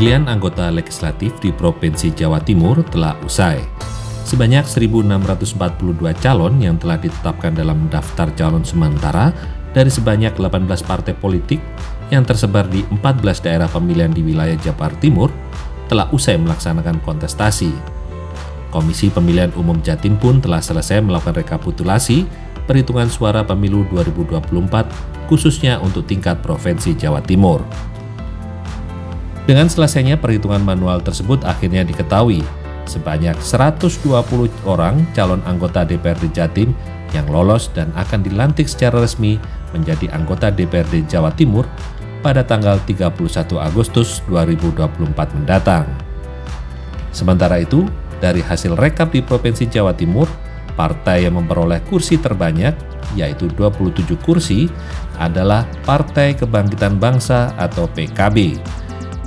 Pemilihan anggota legislatif di Provinsi Jawa Timur telah usai. Sebanyak 1.642 calon yang telah ditetapkan dalam daftar calon sementara dari sebanyak 18 partai politik yang tersebar di 14 daerah pemilihan di wilayah Jawa Timur telah usai melaksanakan kontestasi. Komisi Pemilihan Umum Jatim pun telah selesai melakukan rekapitulasi perhitungan suara pemilu 2024 khususnya untuk tingkat Provinsi Jawa Timur. Dengan selesainya perhitungan manual tersebut akhirnya diketahui sebanyak 120 orang calon anggota DPRD Jatim yang lolos dan akan dilantik secara resmi menjadi anggota DPRD Jawa Timur pada tanggal 31 Agustus 2024 mendatang. Sementara itu, dari hasil rekap di Provinsi Jawa Timur, partai yang memperoleh kursi terbanyak, yaitu 27 kursi, adalah Partai Kebangkitan Bangsa atau PKB.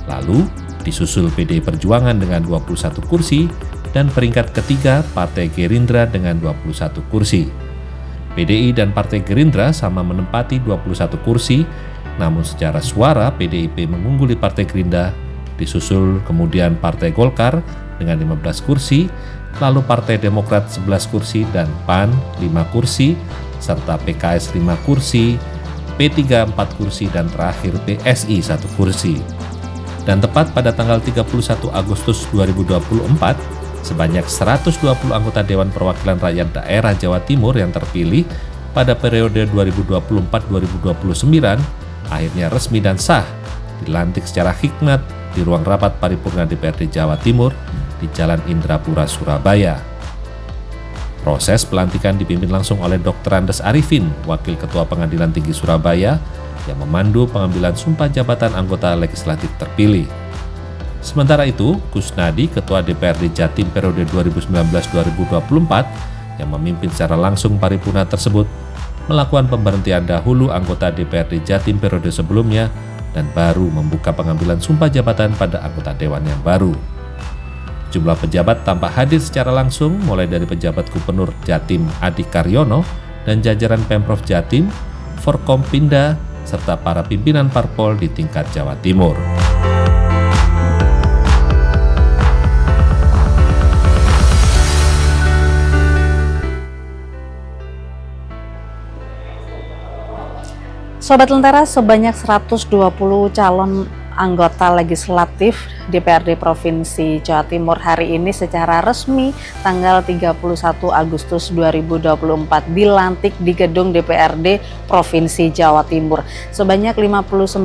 Lalu, disusul PDI Perjuangan dengan 21 kursi, dan peringkat ketiga Partai Gerindra dengan 21 kursi. PDI dan Partai Gerindra sama menempati 21 kursi, namun secara suara PDIP mengungguli Partai Gerindra, disusul kemudian Partai Golkar dengan 15 kursi, lalu Partai Demokrat 11 kursi dan PAN 5 kursi, serta PKS 5 kursi, P3 4 kursi, dan terakhir PSI 1 kursi. Dan tepat pada tanggal 31 Agustus 2024, sebanyak 120 anggota Dewan Perwakilan Rakyat Daerah Jawa Timur yang terpilih pada periode 2024-2029 akhirnya resmi dan sah dilantik secara hikmat di ruang rapat paripurna DPRD Jawa Timur di Jalan Indrapura, Surabaya. Proses pelantikan dipimpin langsung oleh Dr. Andes Arifin, Wakil Ketua Pengadilan Tinggi Surabaya, yang memandu pengambilan sumpah jabatan anggota legislatif terpilih. Sementara itu, Kusnadi, Ketua DPRD Jatim periode 2019-2024, yang memimpin secara langsung paripurna tersebut, melakukan pemberhentian dahulu anggota DPRD Jatim periode sebelumnya dan baru membuka pengambilan sumpah jabatan pada anggota Dewan yang baru. Jumlah pejabat tampak hadir secara langsung mulai dari pejabat Gubernur Jatim Adi Karyono dan jajaran Pemprov Jatim, Forkompinda, serta para pimpinan parpol di tingkat Jawa Timur. Sobat Lentera, sebanyak 120 calon anggota legislatif DPRD Provinsi Jawa Timur hari ini secara resmi tanggal 31 Agustus 2024 dilantik di gedung DPRD Provinsi Jawa Timur. Sebanyak 59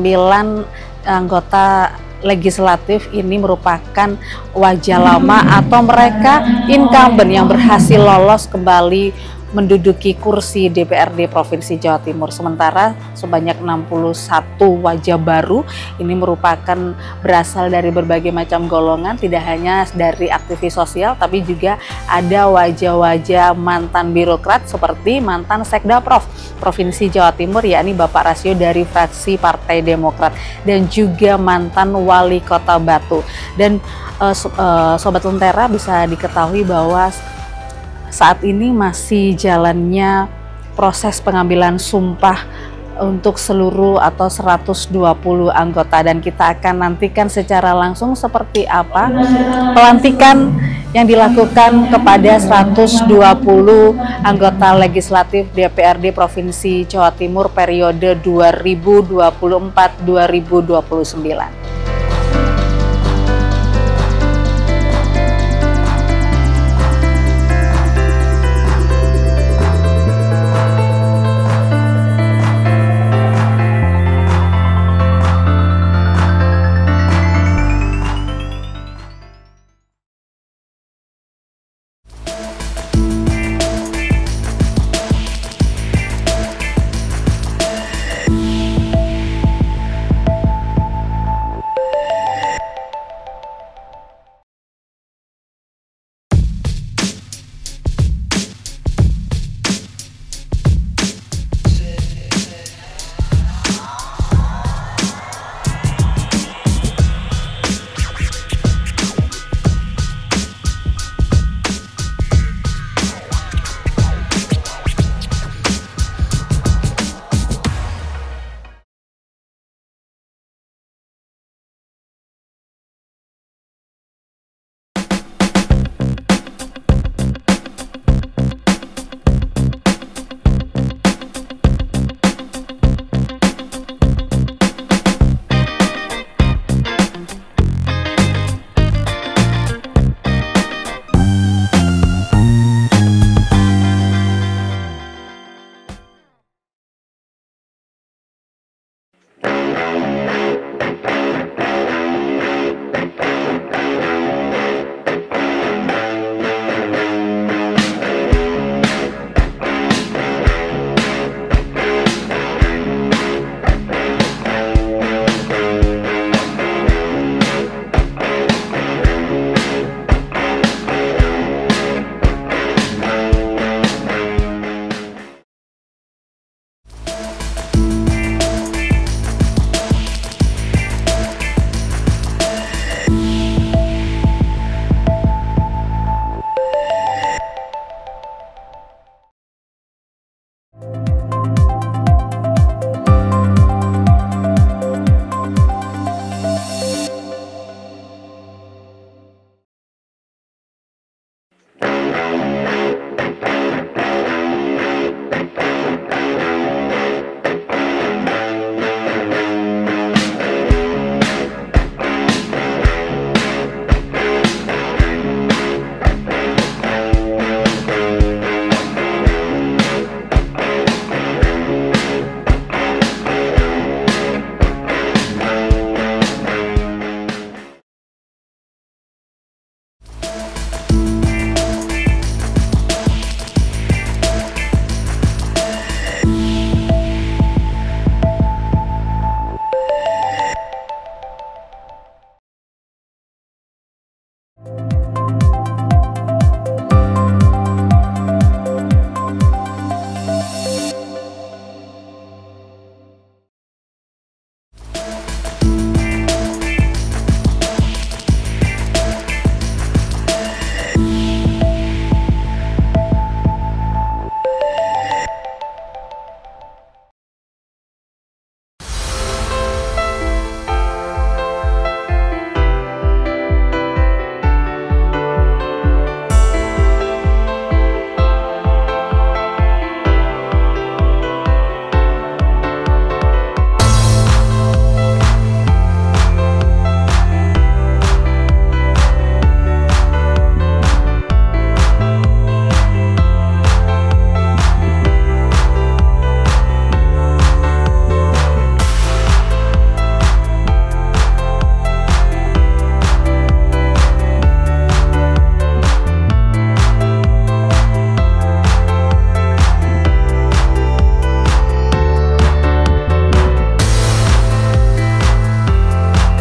anggota legislatif ini merupakan wajah lama atau mereka incumbent yang berhasil lolos kembali menduduki kursi DPRD Provinsi Jawa Timur. Sementara sebanyak 61 wajah baru ini merupakan berasal dari berbagai macam golongan, tidak hanya dari aktivis sosial tapi juga ada wajah-wajah mantan birokrat seperti mantan Sekda Provinsi Jawa Timur yakni Bapak Rasio dari fraksi Partai Demokrat dan juga mantan Wali Kota Batu. Dan Sobat Lentera, bisa diketahui bahwa saat ini masih jalannya proses pengambilan sumpah untuk seluruh atau 120 anggota, dan kita akan nantikan secara langsung seperti apa pelantikan yang dilakukan kepada 120 anggota legislatif DPRD Provinsi Jawa Timur periode 2024-2029.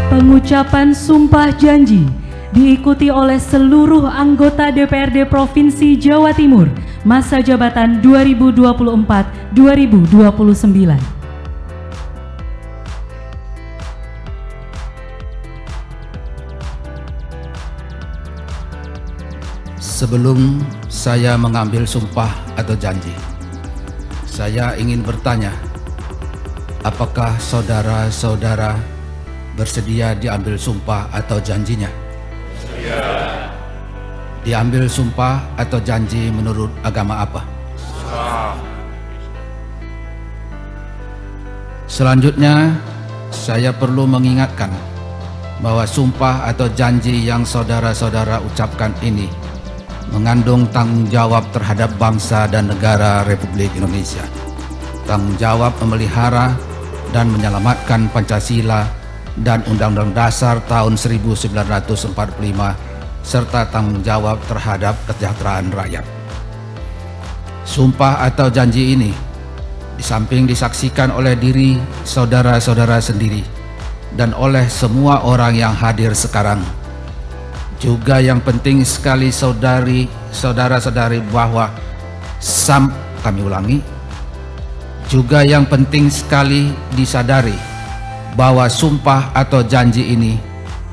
Pengucapan sumpah janji diikuti oleh seluruh anggota DPRD Provinsi Jawa Timur masa jabatan 2024-2029. Sebelum saya mengambil sumpah atau janji, saya ingin bertanya, apakah saudara-saudara bersedia diambil sumpah atau janjinya? Bersedia. Diambil sumpah atau janji menurut agama apa? Islam. Selanjutnya, saya perlu mengingatkan bahwa sumpah atau janji yang saudara-saudara ucapkan ini mengandung tanggung jawab terhadap bangsa dan negara Republik Indonesia, tanggung jawab memelihara dan menyelamatkan Pancasila dan Undang-Undang Dasar tahun 1945 serta tanggung jawab terhadap kesejahteraan rakyat. Sumpah atau janji ini di samping disaksikan oleh diri saudara-saudara sendiri dan oleh semua orang yang hadir sekarang, juga yang penting sekali saudara-saudari bahwa kami ulangi, juga yang penting sekali disadari bahwa sumpah atau janji ini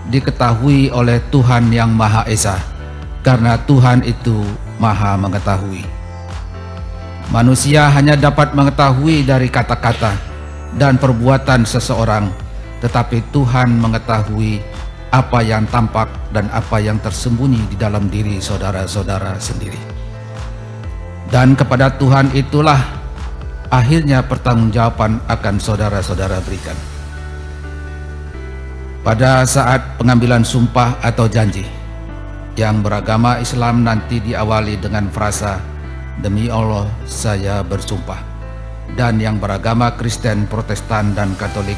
diketahui oleh Tuhan yang Maha Esa, karena Tuhan itu Maha mengetahui. Manusia hanya dapat mengetahui dari kata-kata dan perbuatan seseorang, tetapi Tuhan mengetahui apa yang tampak dan apa yang tersembunyi di dalam diri saudara-saudara sendiri. Dan kepada Tuhan itulah akhirnya pertanggungjawaban akan saudara-saudara berikan. Pada saat pengambilan sumpah atau janji, yang beragama Islam nanti diawali dengan frasa "Demi Allah saya bersumpah", dan yang beragama Kristen, Protestan, dan Katolik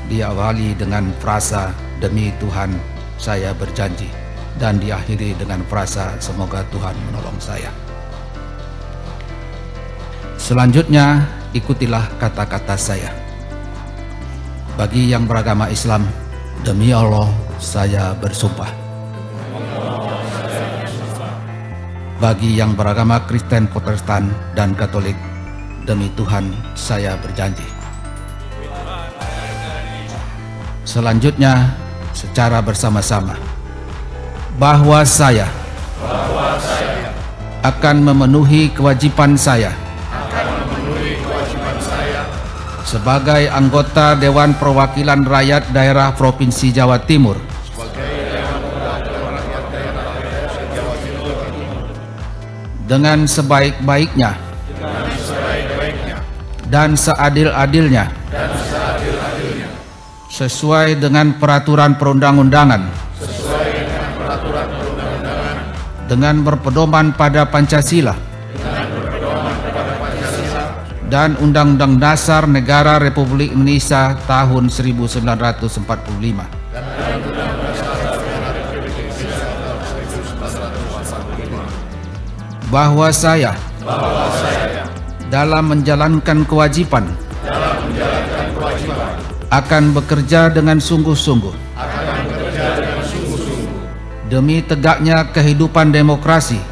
diawali dengan frasa "Demi Tuhan saya berjanji", dan diakhiri dengan frasa "Semoga Tuhan menolong saya". Selanjutnya ikutilah kata-kata saya. Bagi yang beragama Islam, demi Allah saya bersumpah. Bagi yang beragama Kristen, Protestan, dan Katolik, demi Tuhan saya berjanji. Selanjutnya secara bersama-sama bahwa saya akan memenuhi kewajiban saya sebagai anggota Dewan Perwakilan Rakyat Daerah Provinsi Jawa Timur dengan sebaik-baiknya dan seadil-adilnya sesuai dengan peraturan perundang-undangan dengan berpedoman pada Pancasila dan Undang-Undang Dasar Negara Republik Indonesia tahun 1945. Bahwa saya dalam menjalankan kewajiban akan bekerja dengan sungguh-sungguh demi tegaknya kehidupan demokrasi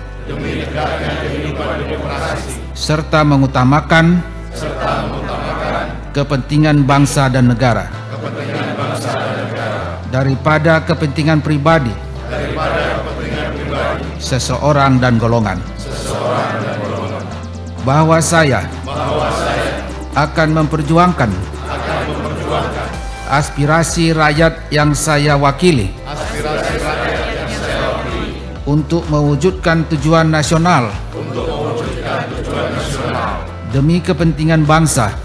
serta mengutamakan kepentingan bangsa dan negara daripada kepentingan pribadi seseorang dan golongan. Bahwa saya akan memperjuangkan aspirasi rakyat yang saya wakili untuk mewujudkan tujuan nasional demi kepentingan bangsa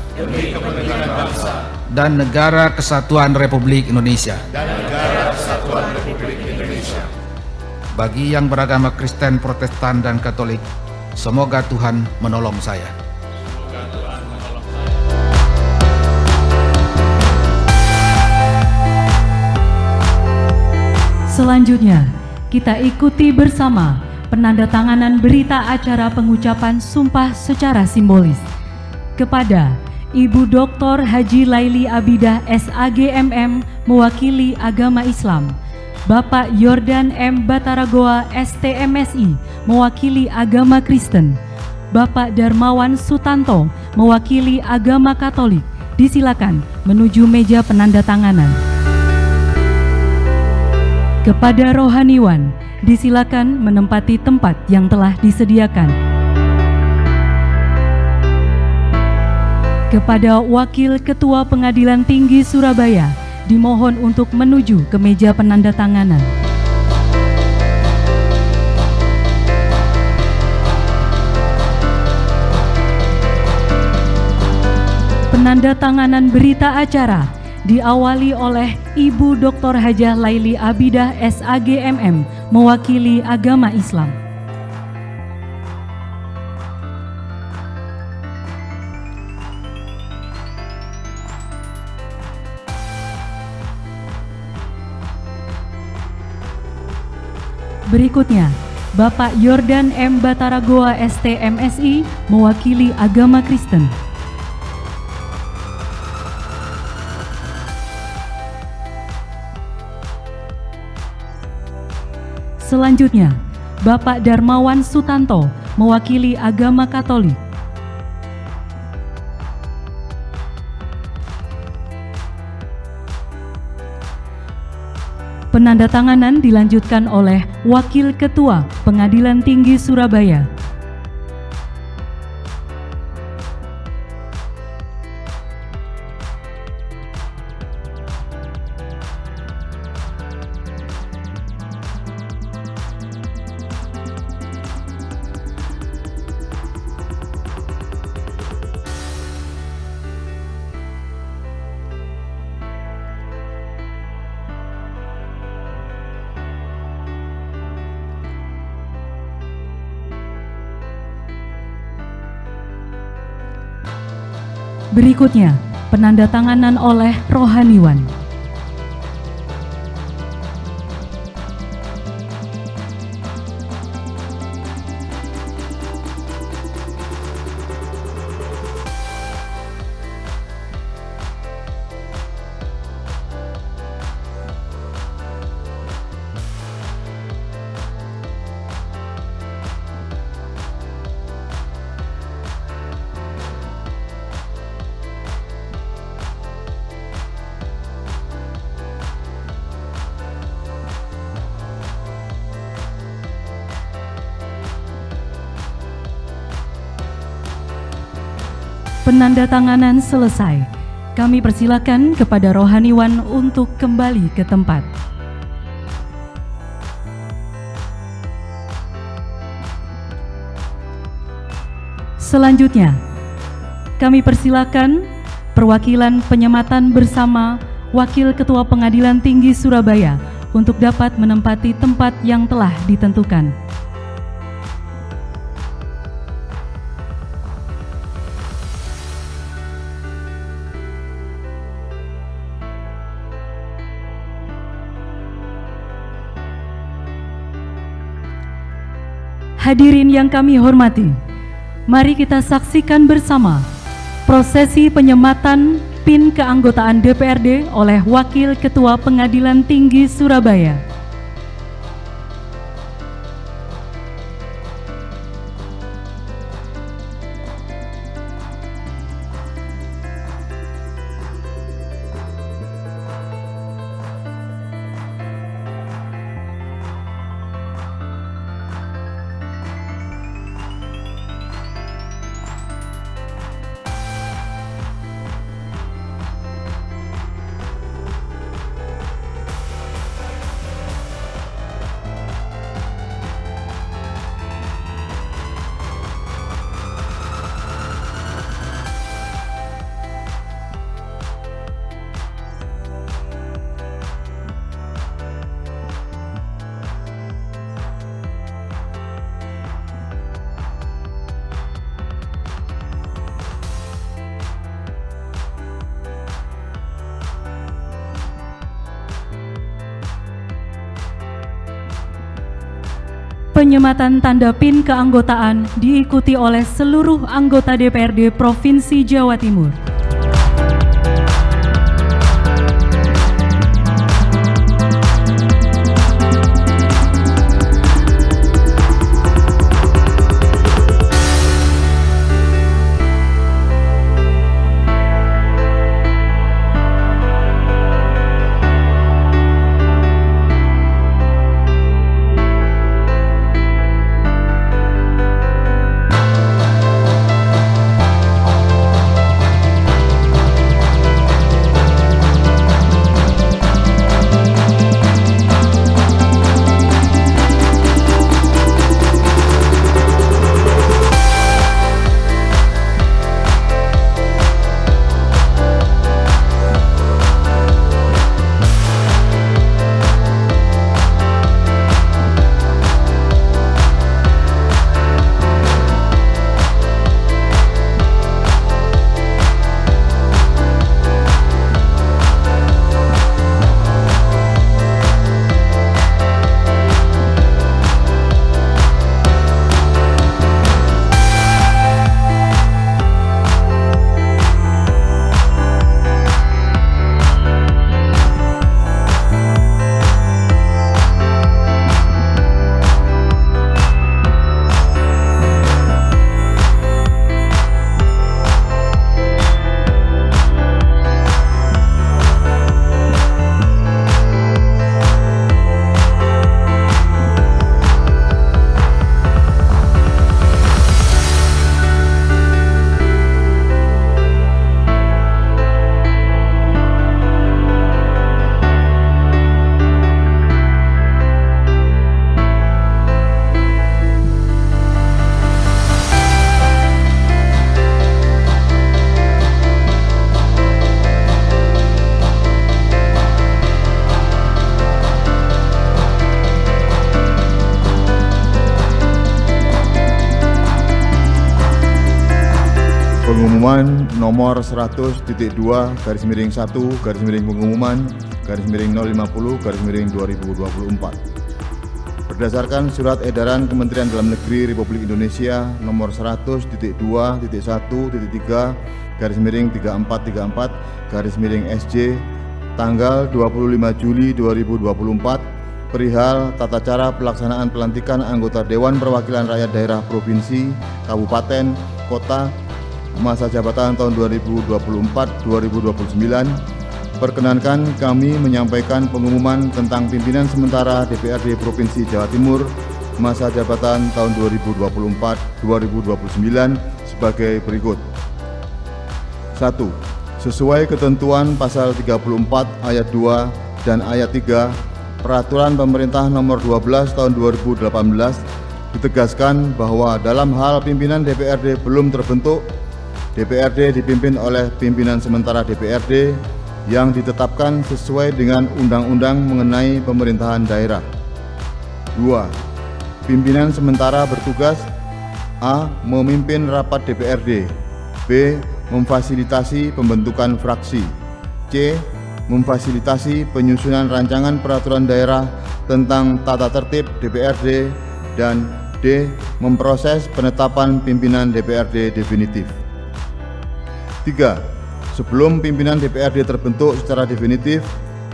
dan negara kesatuan Republik Indonesia. Bagi yang beragama Kristen, Protestan, dan Katolik, semoga Tuhan menolong saya. Selanjutnya, kita ikuti bersama penandatanganan berita acara pengucapan sumpah secara simbolis kepada Ibu Dr. Haji Laili Abidah SAG/MM mewakili agama Islam, Bapak Yordan M. Bataragoa STMSI mewakili agama Kristen, Bapak Darmawan Sutanto mewakili agama Katolik. Disilakan menuju meja penandatanganan. Kepada rohaniwan, disilakan menempati tempat yang telah disediakan. Kepada Wakil Ketua Pengadilan Tinggi Surabaya, dimohon untuk menuju ke meja penandatanganan. Penandatanganan berita acara diawali oleh Ibu Dr. Hajah Laili Abidah SAG/MM mewakili agama Islam. Berikutnya, Bapak Yordan M. Bataragoa STMSI mewakili agama Kristen. Selanjutnya, Bapak Darmawan Sutanto mewakili agama Katolik. Penandatanganan dilanjutkan oleh Wakil Ketua Pengadilan Tinggi Surabaya. Berikutnya, penandatanganan oleh rohaniwan. Penandatanganan selesai. Kami persilakan kepada rohaniwan untuk kembali ke tempat. Selanjutnya, kami persilakan perwakilan penyematan bersama Wakil Ketua Pengadilan Tinggi Surabaya untuk dapat menempati tempat yang telah ditentukan. Hadirin yang kami hormati, mari kita saksikan bersama prosesi penyematan PIN keanggotaan DPRD oleh Wakil Ketua Pengadilan Tinggi Surabaya. Penyematan tanda PIN keanggotaan diikuti oleh seluruh anggota DPRD Provinsi Jawa Timur. Pengumuman nomor 100.2/1/pengumuman/050/2024 berdasarkan Surat Edaran Kementerian Dalam Negeri Republik Indonesia nomor 100.2.1/3434/SJ tanggal 25 Juli 2024 perihal tata cara pelaksanaan pelantikan anggota Dewan Perwakilan Rakyat Daerah Provinsi, Kabupaten, Kota masa jabatan tahun 2024-2029, perkenankan kami menyampaikan pengumuman tentang pimpinan sementara DPRD Provinsi Jawa Timur masa jabatan tahun 2024-2029 sebagai berikut. 1. Sesuai ketentuan pasal 34 ayat 2 dan ayat 3 Peraturan Pemerintah nomor 12 tahun 2018 ditegaskan bahwa dalam hal pimpinan DPRD belum terbentuk, DPRD dipimpin oleh pimpinan sementara DPRD yang ditetapkan sesuai dengan Undang-Undang mengenai pemerintahan daerah. 2. Pimpinan sementara bertugas: A. Memimpin rapat DPRD. B. Memfasilitasi pembentukan fraksi. C. Memfasilitasi penyusunan rancangan peraturan daerah tentang tata tertib DPRD. Dan D. Memproses penetapan pimpinan DPRD definitif. 3. Sebelum pimpinan DPRD terbentuk secara definitif,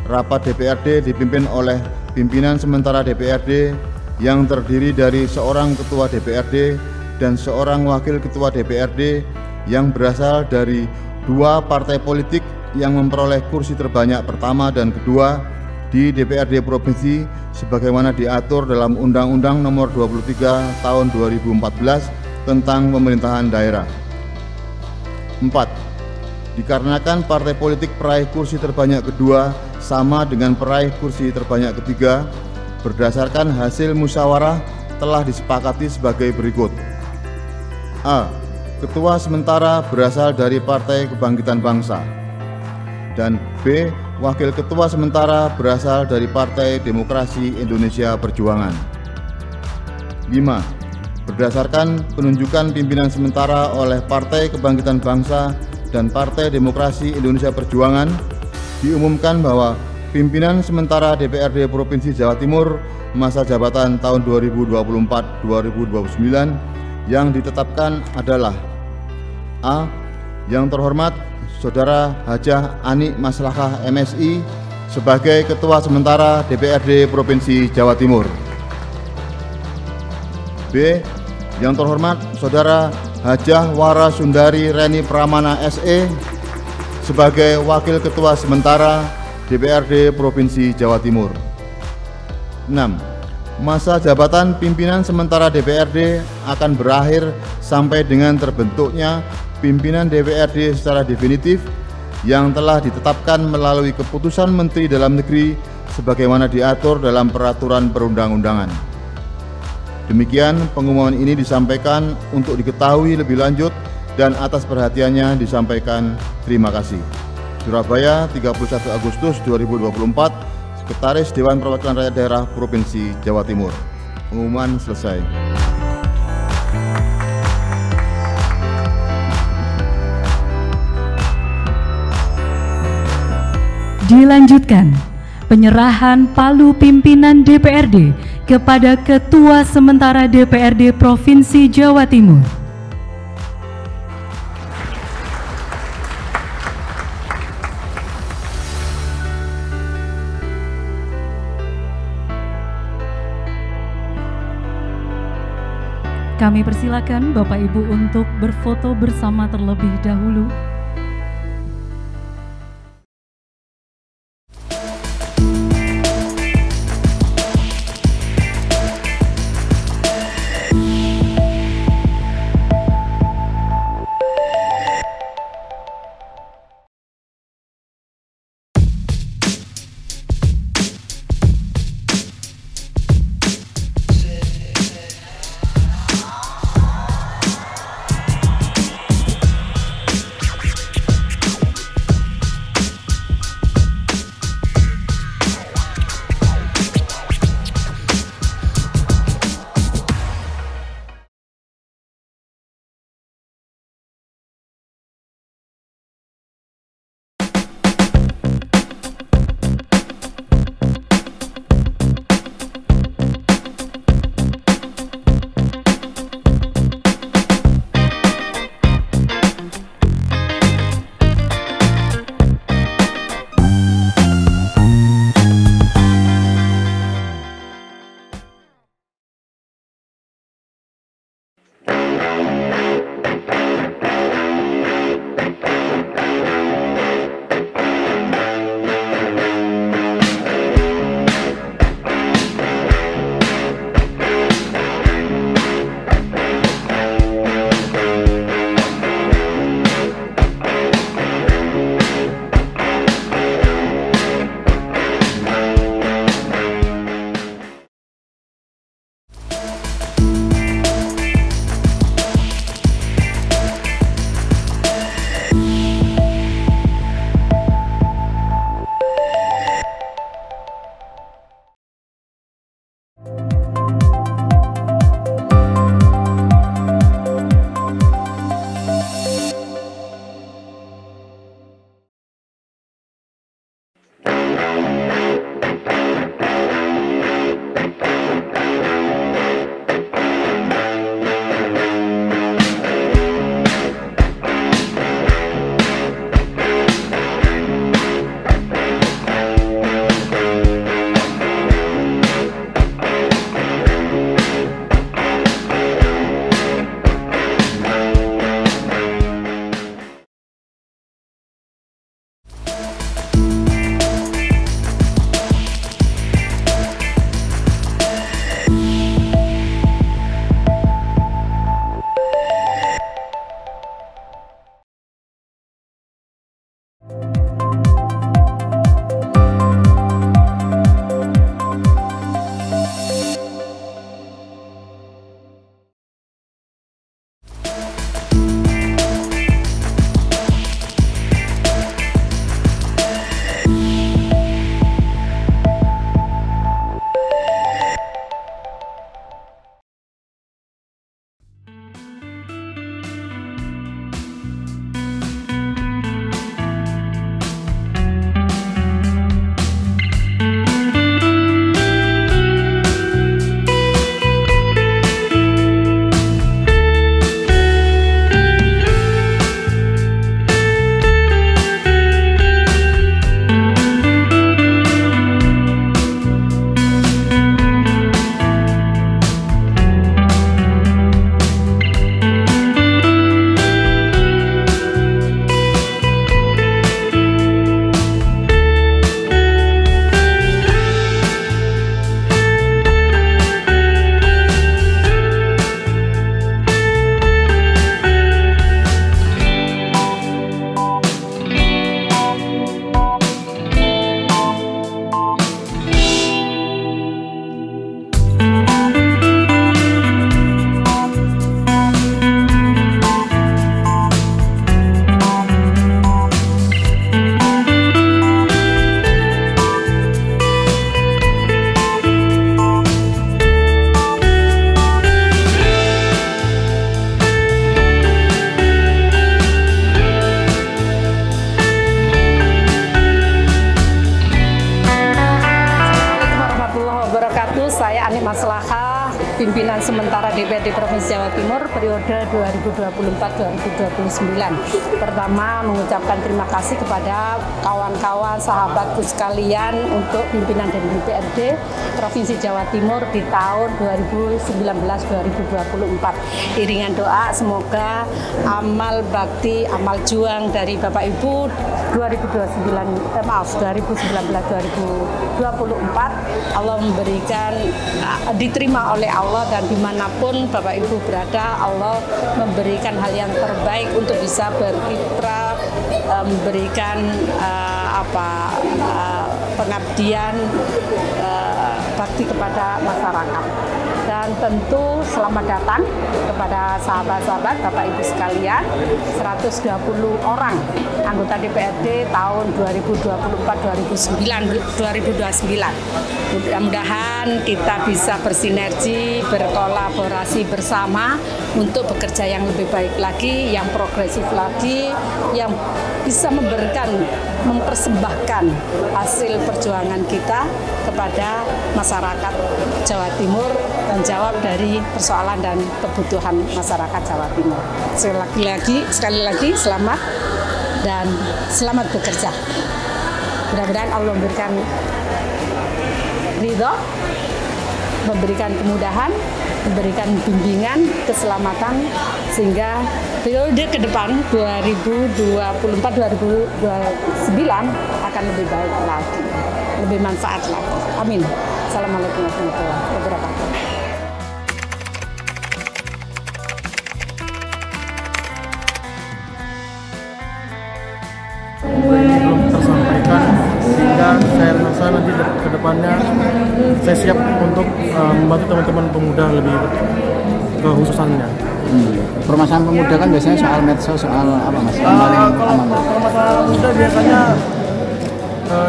rapat DPRD dipimpin oleh pimpinan sementara DPRD yang terdiri dari seorang ketua DPRD dan seorang wakil ketua DPRD yang berasal dari 2 partai politik yang memperoleh kursi terbanyak pertama dan kedua di DPRD provinsi sebagaimana diatur dalam Undang-Undang Nomor 23 Tahun 2014 tentang pemerintahan daerah. 4. Dikarenakan partai politik peraih kursi terbanyak kedua sama dengan peraih kursi terbanyak ketiga, berdasarkan hasil musyawarah telah disepakati sebagai berikut. A. Ketua sementara berasal dari Partai Kebangkitan Bangsa. Dan B. Wakil ketua sementara berasal dari Partai Demokrasi Indonesia Perjuangan. 5. Berdasarkan penunjukan pimpinan sementara oleh Partai Kebangkitan Bangsa dan Partai Demokrasi Indonesia Perjuangan, diumumkan bahwa pimpinan sementara DPRD Provinsi Jawa Timur masa jabatan tahun 2024-2029 yang ditetapkan adalah: A. Yang terhormat Saudara Hajah Ani Maslahah MSI sebagai Ketua Sementara DPRD Provinsi Jawa Timur. B. Yang terhormat Saudara Hajah Wara Sundari Reni Pramana SE sebagai Wakil Ketua Sementara DPRD Provinsi Jawa Timur. 6. Masa jabatan pimpinan sementara DPRD akan berakhir sampai dengan terbentuknya pimpinan DPRD secara definitif yang telah ditetapkan melalui keputusan Menteri Dalam Negeri sebagaimana diatur dalam peraturan perundang-undangan. Demikian pengumuman ini disampaikan untuk diketahui lebih lanjut dan atas perhatiannya disampaikan terima kasih. Surabaya, 31 Agustus 2024, Sekretaris Dewan Perwakilan Rakyat Daerah Provinsi Jawa Timur. Pengumuman selesai. Dilanjutkan penyerahan palu pimpinan DPRD kepada Ketua Sementara DPRD Provinsi Jawa Timur. Kami persilakan Bapak Ibu untuk berfoto bersama terlebih dahulu. Provinsi Jawa Timur periode 2024-2029. Pertama, mengucapkan terima kasih kepada kawan-kawan, sahabatku sekalian untuk pimpinan dari DPRD Provinsi Jawa Timur di tahun 2019-2024. Iringan doa semoga amal bakti, amal juang dari Bapak Ibu 2019-2024 Allah memberikan diterima oleh Allah, dan dimanapun Bapak Ibu berada Allah memberikan hal yang terbaik untuk bisa berkiprah, memberikan pengabdian bakti kepada masyarakat. Dan tentu selamat datang kepada sahabat-sahabat Bapak Ibu sekalian, 120 orang anggota DPRD tahun 2024-2029. Mudah-mudahan kita bisa bersinergi, berkolaborasi bersama untuk bekerja yang lebih baik lagi, yang progresif lagi, yang bisa mempersembahkan hasil perjuangan kita kepada masyarakat Jawa Timur dan jawab dari persoalan dan kebutuhan masyarakat Jawa Timur. Sekali lagi selamat dan selamat bekerja. Mudah-mudahan Allah memberikan ridho, memberikan kemudahan, memberikan bimbingan, keselamatan, sehingga periode ke depan 2024-2029 akan lebih baik lagi, lebih manfaat lagi. Amin. Assalamualaikum warahmatullahi wabarakatuh. Belum tersampaikan, sehingga saya rasa nanti ke depannya saya siap untuk membantu teman-teman pemuda lebih kekhususannya. Permasalahan pemuda kan biasanya soal medsos, soal apa mas? Kalau permasalahan pemuda biasanya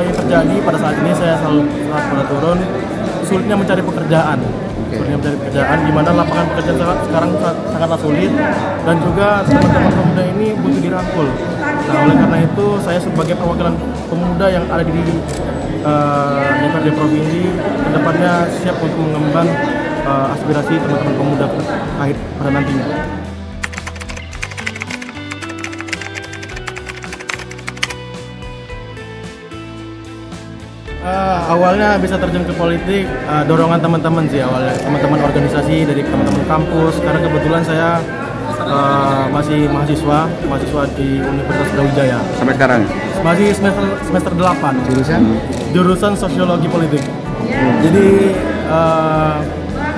yang terjadi pada saat ini, saya selalu turun sulitnya mencari pekerjaan. Sulitnya mencari pekerjaan, di mana lapangan pekerjaan sekarang sangatlah sulit, dan juga teman-teman pemuda ini butuh dirangkul. Nah, oleh karena itu saya sebagai perwakilan pemuda yang ada di DPRD Provinsi, kedepannya siap untuk mengemban aspirasi teman-teman pemuda terkait pada nantinya. Awalnya bisa terjun ke politik, dorongan teman-teman sih awalnya, teman-teman organisasi dari teman-teman kampus, karena kebetulan saya masih mahasiswa di Universitas Brawijaya. Sampai sekarang? Masih semester 8. Jurusan Sosiologi Politik. Jadi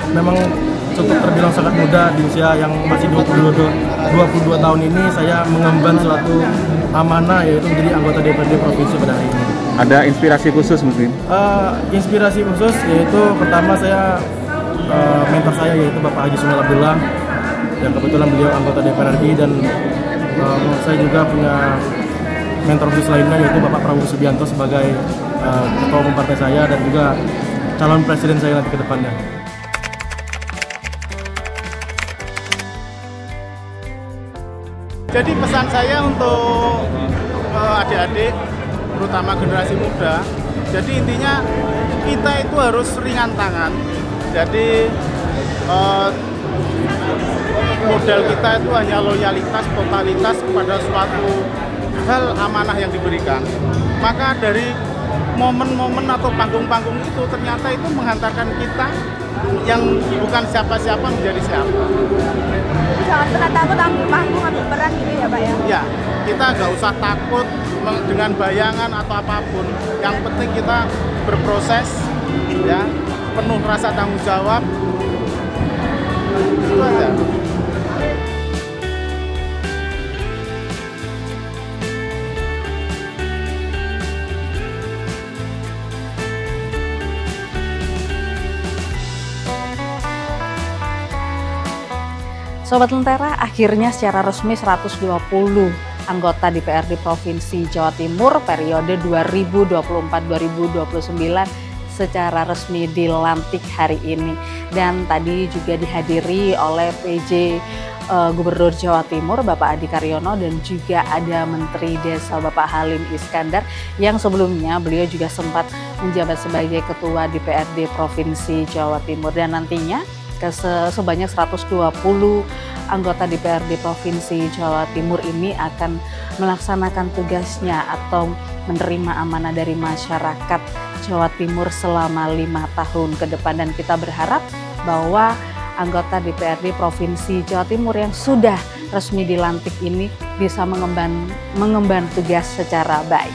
memang cukup terbilang sangat muda di usia yang masih 22 tahun ini, saya mengemban suatu amanah, yaitu menjadi anggota DPRD Provinsi pada hari ini. Ada inspirasi khusus mungkin? Inspirasi khusus yaitu pertama saya mentor saya yaitu Bapak Haji Sumail Abdullah, yang kebetulan beliau anggota DPR RI, dan saya juga punya mentor khusus lainnya yaitu Bapak Prabowo Subianto sebagai ketua umum partai saya dan juga calon presiden saya nanti ke depannya. Jadi pesan saya untuk adik-adik, terutama generasi muda, jadi intinya kita itu harus ringan tangan. Jadi modal kita itu hanya loyalitas, totalitas kepada suatu hal amanah yang diberikan. Maka dari momen-momen atau panggung-panggung itu ternyata itu menghantarkan kita yang bukan siapa-siapa menjadi siapa. Jangan pernah takut ambil panggung, ambil peran gitu ya Pak ya? Ya, kita nggak usah takut dengan bayangan atau apapun. Yang penting kita berproses, ya, penuh rasa tanggung jawab. Itu aja. Sobat Lentera, akhirnya secara resmi 120 anggota DPRD Provinsi Jawa Timur periode 2024-2029 secara resmi dilantik hari ini. Dan tadi juga dihadiri oleh PJ Gubernur Jawa Timur Bapak Adi Karyono, dan juga ada Menteri Desa Bapak Halim Iskandar, yang sebelumnya beliau juga sempat menjabat sebagai Ketua DPRD Provinsi Jawa Timur. Dan nantinya sebanyak 120 anggota DPRD Provinsi Jawa Timur ini akan melaksanakan tugasnya atau menerima amanah dari masyarakat Jawa Timur selama 5 tahun ke depan, dan kita berharap bahwa anggota DPRD Provinsi Jawa Timur yang sudah resmi dilantik ini bisa mengemban tugas secara baik.